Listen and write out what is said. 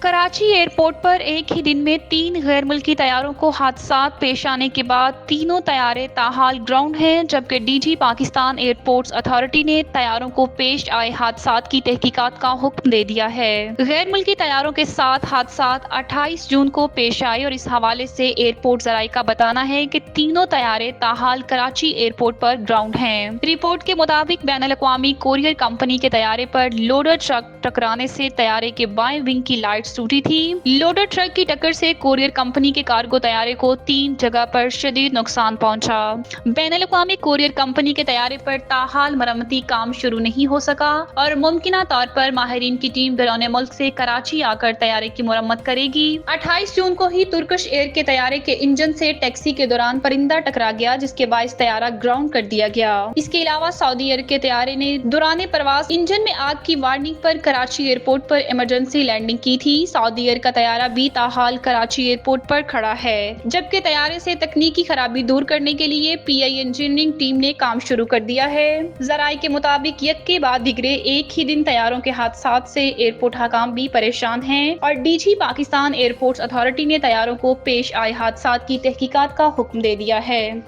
Karachi airport पर एक ही दिन में 3 गैर मुल्की तैयारों को हादसात पेश आने के बाद तीनों तैयारे ताहाल ग्राउंड हैं, जबकि डीजी पाकिस्तान एयरपोर्ट्स अथॉरिटी ने तैयारों को पेश आए हादसात की तहकीकात का हुक्म दे दिया है। गैर मुल्की तैयारों के साथ हादसात 28 जून को पेश आए और इस हवाले से एयरपोर्ट ज़राए का बताना है कि तीनों तैयारे ताहाल कराची एयरपोर्ट पर ग्राउंड हैं। रिपोर्ट के मुताबिक बैनुल-अक़वामी कोरियर कंपनी के तैयारे पर लोडर ट्रक टकराने से तैयारे के बाएं विंग की लाइट्स टूटी थी। लोडर ट्रक की टक्कर से कोरियर कंपनी के कार्गो तैयारे को 3 जगह पर शदीद नुकसान पहुंचा। बैनुल-अक़वामी कोरियर कंपनी के तैयारे पर ताहाल मरम्मती काम शुरू नहीं हो सका और मुमकिना तौर पर माहिरीन की टीम बैरून मुल्क से कराची आकर तैयारे की मुरम्मत करेगी। 28 जून को ही तुर्किश एयर के तैयारे के इंजन से टैक्सी के दौरान परिंदा टकरा गया, जिसके बायस तैयारा ग्राउंड कर दिया गया। इसके अलावा सऊदी एयर के तैयारे ने दौरान प्रवास इंजन में आग की वार्निंग पर कराची एयरपोर्ट पर इमरजेंसी लैंडिंग की थी। सऊदी एयर का तैयारा भी ताहाल कराची एयरपोर्ट पर खड़ा है, जबकि तैयारे से तकनीकी खराबी दूर करने के लिए पीआई इंजीनियरिंग टीम ने काम शुरू कर दिया है। जराये के मुताबिक एक के बाद दिगरे एक ही दिन तैयारों के हादसात से एयरपोर्ट हकाम भी परेशान हैं और डीजी पाकिस्तान एयरपोर्ट्स अथॉरिटी ने तैयारों को पेश आए हादसात की तहकीकात का हुक्म दे दिया है।